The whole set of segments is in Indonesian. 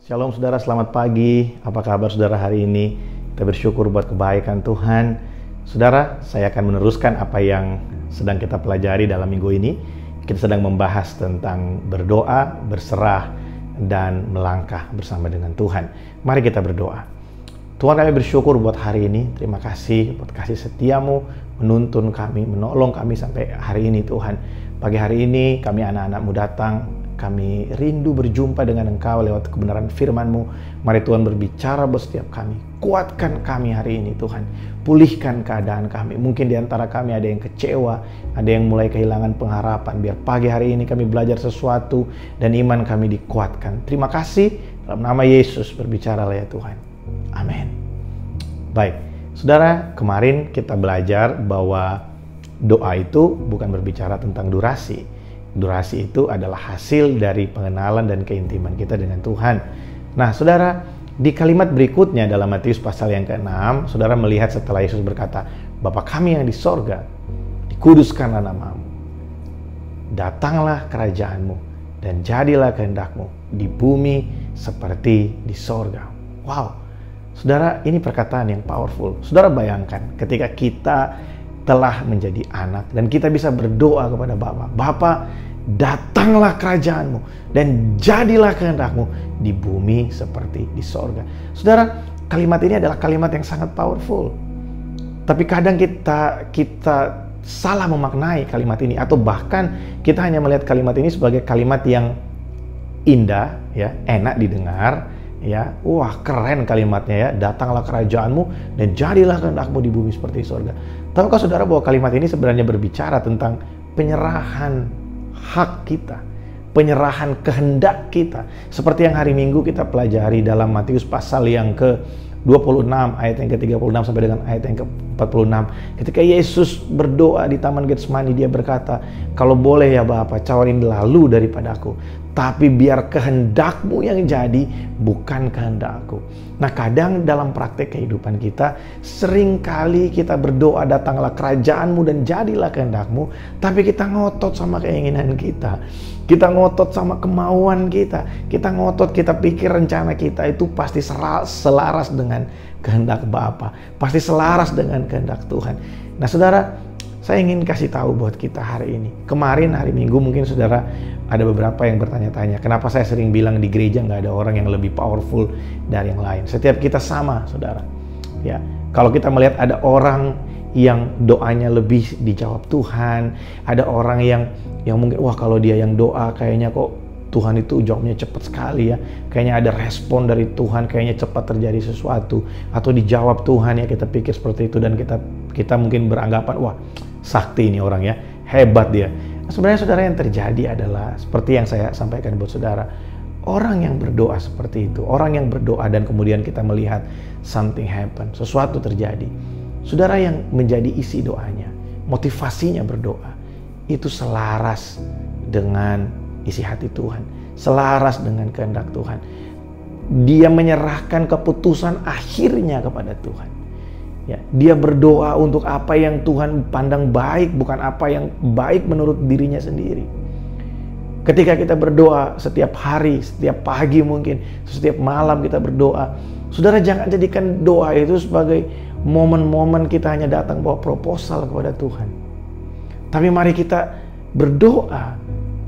Shalom saudara, selamat pagi. Apa kabar saudara hari ini? Kita bersyukur buat kebaikan Tuhan. Saudara, saya akan meneruskan apa yang sedang kita pelajari dalam minggu ini. Kita sedang membahas tentang berdoa, berserah, dan melangkah bersama dengan Tuhan. Mari kita berdoa. Tuhan, kami bersyukur buat hari ini. Terima kasih buat kasih setiamu, menuntun kami, menolong kami sampai hari ini Tuhan. Pagi hari ini kami anak-anakmu datang. Kami rindu berjumpa dengan Engkau lewat kebenaran firman-Mu. Mari Tuhan berbicara buat setiap kami. Kuatkan kami hari ini Tuhan. Pulihkan keadaan kami. Mungkin di antara kami ada yang kecewa, ada yang mulai kehilangan pengharapan. Biar pagi hari ini kami belajar sesuatu dan iman kami dikuatkan. Terima kasih. Dalam nama Yesus berbicaralah ya Tuhan. Amin. Baik, saudara, kemarin kita belajar bahwa doa itu bukan berbicara tentang durasi. Durasi itu adalah hasil dari pengenalan dan keintiman kita dengan Tuhan. Nah, saudara, di kalimat berikutnya dalam Matius pasal yang ke-6, saudara melihat setelah Yesus berkata, Bapa kami yang di sorga, dikuduskanlah namamu. Datanglah kerajaanmu, dan jadilah kehendakmu di bumi seperti di sorga. Wow, saudara, ini perkataan yang powerful. Saudara bayangkan ketika kita telah menjadi anak dan kita bisa berdoa kepada Bapa. Bapa, datanglah kerajaanmu dan jadilah kehendakmu di bumi seperti di sorga. Saudara, kalimat ini adalah kalimat yang sangat powerful. Tapi kadang kita salah memaknai kalimat ini, atau bahkan kita hanya melihat kalimat ini sebagai kalimat yang indah, ya, enak didengar, ya, wah keren kalimatnya ya, datanglah kerajaanmu dan jadilah kehendakmu di bumi seperti di sorga. Tahukah saudara bahwa kalimat ini sebenarnya berbicara tentang penyerahan hak kita, penyerahan kehendak kita. Seperti yang hari Minggu kita pelajari dalam Matius pasal yang ke-26 ayat yang ke-36 sampai dengan ayat yang ke-46. Ketika Yesus berdoa di Taman Getsemani, dia berkata, kalau boleh ya Bapa, cawarin lalu daripadaku, tapi biar kehendakmu yang jadi, bukan kehendakku. Nah, kadang dalam praktek kehidupan kita, seringkali kita berdoa, datanglah kerajaanmu dan jadilah kehendakmu, tapi kita ngotot sama keinginan kita. Kita ngotot sama kemauan kita. Kita ngotot, kita pikir rencana kita itu pasti selaras dengan kehendak Bapa. Pasti selaras dengan kehendak Tuhan. Nah, saudara, saya ingin kasih tahu buat kita hari ini. Kemarin hari Minggu mungkin saudara ada beberapa yang bertanya-tanya, kenapa saya sering bilang di gereja nggak ada orang yang lebih powerful dari yang lain. Setiap kita sama, saudara. Ya, kalau kita melihat ada orang yang doanya lebih dijawab Tuhan, ada orang yang mungkin wah kalau dia yang doa kayaknya kok Tuhan itu jawabnya cepat sekali ya. Kayaknya ada respon dari Tuhan, kayaknya cepat terjadi sesuatu, atau dijawab Tuhan ya, kita pikir seperti itu dan kita mungkin beranggapan wah sakti ini orang ya, hebat dia. Sebenarnya saudara, yang terjadi adalah seperti yang saya sampaikan buat saudara. Orang yang berdoa seperti itu, orang yang berdoa dan kemudian kita melihat something happen, sesuatu terjadi. Saudara, yang menjadi isi doanya, motivasinya berdoa, itu selaras dengan isi hati Tuhan, selaras dengan kehendak Tuhan. Dia menyerahkan keputusan akhirnya kepada Tuhan. Ya, dia berdoa untuk apa yang Tuhan pandang baik, bukan apa yang baik menurut dirinya sendiri. Ketika kita berdoa setiap hari, setiap pagi mungkin, setiap malam kita berdoa, saudara jangan jadikan doa itu sebagai momen-momen kita hanya datang bawa proposal kepada Tuhan. Tapi mari kita berdoa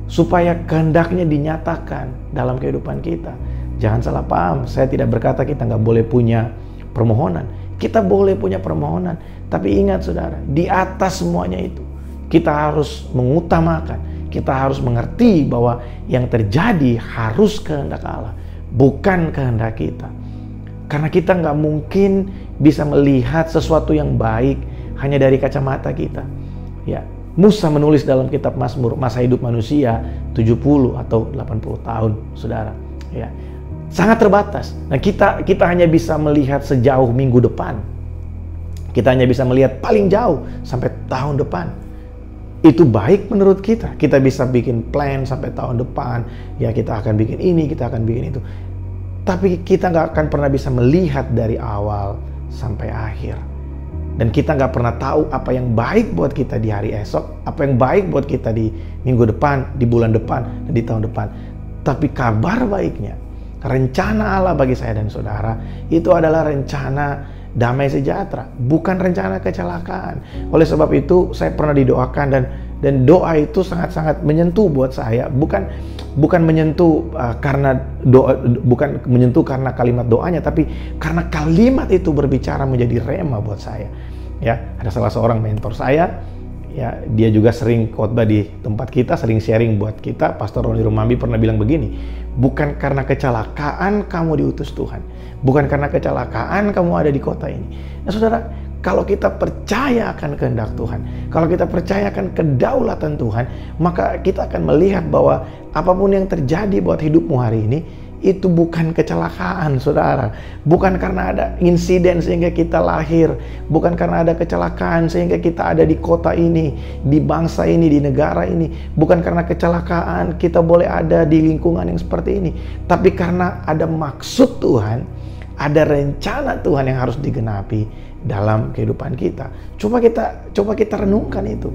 supaya kehendaknya dinyatakan dalam kehidupan kita. Jangan salah paham, saya tidak berkata kita nggak boleh punya permohonan. Kita boleh punya permohonan, tapi ingat saudara, di atas semuanya itu, kita harus mengutamakan, kita harus mengerti bahwa yang terjadi harus kehendak Allah, bukan kehendak kita. Karena kita nggak mungkin bisa melihat sesuatu yang baik hanya dari kacamata kita. Ya, Musa menulis dalam kitab Mazmur, masa hidup manusia 70 atau 80 tahun, saudara. Ya, sangat terbatas. Nah, kita hanya bisa melihat sejauh minggu depan. Kita hanya bisa melihat paling jauh sampai tahun depan. Itu baik menurut kita. Kita bisa bikin plan sampai tahun depan. Ya, kita akan bikin ini, kita akan bikin itu. Tapi kita nggak akan pernah bisa melihat dari awal sampai akhir. Dan kita nggak pernah tahu apa yang baik buat kita di hari esok, apa yang baik buat kita di minggu depan, di bulan depan, dan di tahun depan. Tapi kabar baiknya, Rencana Allah bagi saya dan saudara itu adalah rencana damai sejahtera, bukan rencana kecelakaan. Oleh sebab itu saya pernah didoakan dan doa itu sangat-sangat menyentuh buat saya. Bukan menyentuh karena doa, bukan menyentuh karena kalimat doanya, tapi karena kalimat itu berbicara menjadi rema buat saya. Ya, ada salah seorang mentor saya, ya, dia juga sering khotbah di tempat kita, sering sharing buat kita. Pastor Roni Rumambi pernah bilang begini, bukan karena kecelakaan kamu diutus Tuhan, bukan karena kecelakaan kamu ada di kota ini. Nah saudara, kalau kita percaya akan kehendak Tuhan, kalau kita percaya akan kedaulatan Tuhan, maka kita akan melihat bahwa apapun yang terjadi buat hidupmu hari ini, itu bukan kecelakaan, saudara. Bukan karena ada insiden sehingga kita lahir. Bukan karena ada kecelakaan sehingga kita ada di kota ini, di bangsa ini, di negara ini. Bukan karena kecelakaan kita boleh ada di lingkungan yang seperti ini. Tapi karena ada maksud Tuhan, ada rencana Tuhan yang harus digenapi dalam kehidupan kita. Coba kita renungkan itu.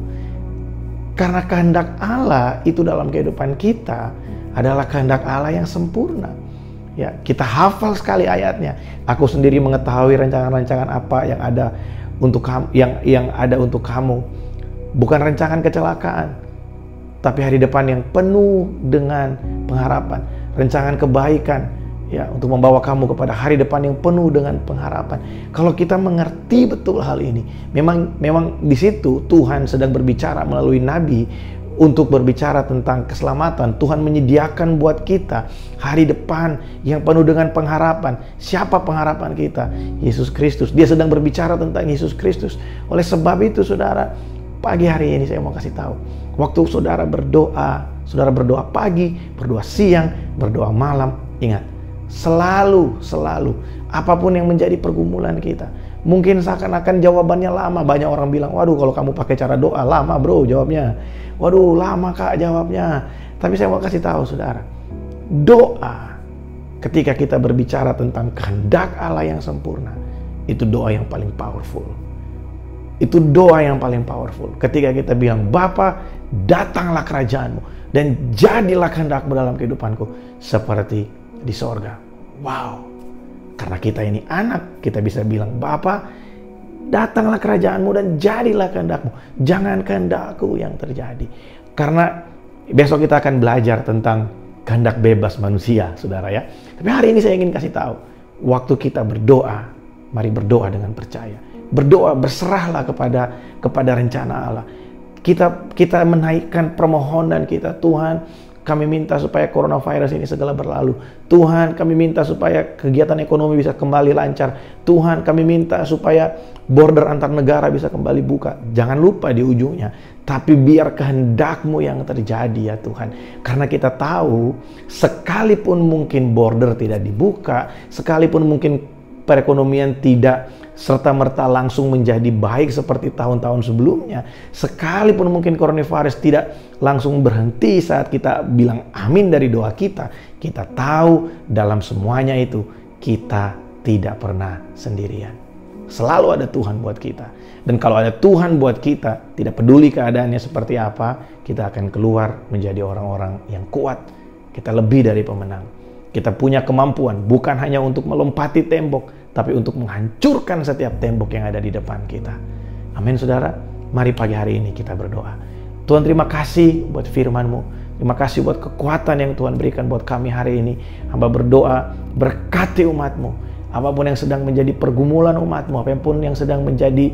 Karena kehendak Allah itu dalam kehidupan kita adalah kehendak Allah yang sempurna. Ya, kita hafal sekali ayatnya. Aku sendiri mengetahui rancangan-rancangan apa yang ada untuk kamu, yang ada untuk kamu. Bukan rancangan kecelakaan, tapi hari depan yang penuh dengan pengharapan. Rancangan kebaikan, ya, untuk membawa kamu kepada hari depan yang penuh dengan pengharapan. Kalau kita mengerti betul hal ini, memang di situ Tuhan sedang berbicara melalui nabi untuk berbicara tentang keselamatan. Tuhan menyediakan buat kita hari depan yang penuh dengan pengharapan. Siapa pengharapan kita? Yesus Kristus. Dia sedang berbicara tentang Yesus Kristus. Oleh sebab itu saudara, pagi hari ini saya mau kasih tahu, waktu saudara berdoa pagi, berdoa siang, berdoa malam, ingat, selalu apapun yang menjadi pergumulan kita, mungkin seakan-akan jawabannya lama. Banyak orang bilang, waduh kalau kamu pakai cara doa lama bro jawabnya. Waduh lama kak jawabnya. Tapi saya mau kasih tahu saudara, doa ketika kita berbicara tentang kehendak Allah yang sempurna, itu doa yang paling powerful. Itu doa yang paling powerful. Ketika kita bilang, Bapa, datanglah kerajaanmu dan jadilah kehendakmu dalam kehidupanku seperti di sorga. Wow. Karena kita ini anak, kita bisa bilang, Bapa, datanglah kerajaanmu dan jadilah kehendakmu. Jangan kehendakku yang terjadi. Karena besok kita akan belajar tentang kehendak bebas manusia, saudara ya. Tapi hari ini saya ingin kasih tahu, waktu kita berdoa, mari berdoa dengan percaya. Berdoa, berserahlah kepada rencana Allah. Kita menaikkan permohonan kita, Tuhan, kami minta supaya coronavirus ini segera berlalu. Tuhan, kami minta supaya kegiatan ekonomi bisa kembali lancar. Tuhan, kami minta supaya border antar negara bisa kembali buka. Jangan lupa di ujungnya, tapi biar kehendak-Mu yang terjadi ya Tuhan. Karena kita tahu, sekalipun mungkin border tidak dibuka, sekalipun mungkin perekonomian tidak serta-merta langsung menjadi baik seperti tahun-tahun sebelumnya, sekalipun mungkin coronavirus tidak langsung berhenti saat kita bilang amin dari doa kita, kita tahu dalam semuanya itu kita tidak pernah sendirian. Selalu ada Tuhan buat kita. Dan kalau ada Tuhan buat kita, tidak peduli keadaannya seperti apa, kita akan keluar menjadi orang-orang yang kuat. Kita lebih dari pemenang. Kita punya kemampuan bukan hanya untuk melompati tembok, tapi untuk menghancurkan setiap tembok yang ada di depan kita. Amin saudara. Mari pagi hari ini kita berdoa. Tuhan, terima kasih buat firman-Mu. Terima kasih buat kekuatan yang Tuhan berikan buat kami hari ini. Hamba berdoa, berkati umat-Mu. Apapun yang sedang menjadi pergumulan umat-Mu, apapun yang sedang menjadi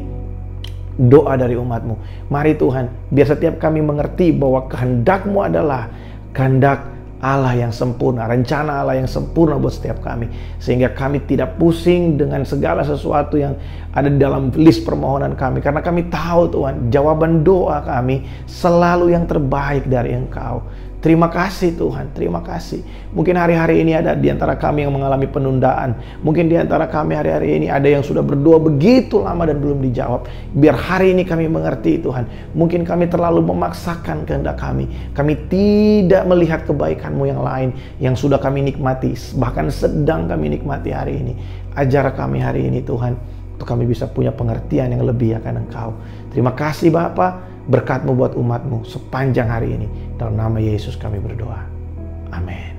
doa dari umat-Mu, mari Tuhan, biar setiap kami mengerti bahwa kehendak-Mu adalah kehendak Allah yang sempurna, rencana Allah yang sempurna buat setiap kami. Sehingga kami tidak pusing dengan segala sesuatu yang ada di dalam list permohonan kami. Karena kami tahu Tuhan, jawaban doa kami selalu yang terbaik dari Engkau. Terima kasih Tuhan, terima kasih. Mungkin hari-hari ini ada di antara kami yang mengalami penundaan. Mungkin di antara kami hari-hari ini ada yang sudah berdoa begitu lama dan belum dijawab. Biar hari ini kami mengerti Tuhan. Mungkin kami terlalu memaksakan kehendak kami. Kami tidak melihat kebaikan-Mu yang lain yang sudah kami nikmati, bahkan sedang kami nikmati hari ini. Ajar kami hari ini Tuhan, untuk kami bisa punya pengertian yang lebih akan Engkau. Terima kasih Bapa. Berkat-Mu buat umat-Mu sepanjang hari ini. Dalam nama Yesus kami berdoa. Amin.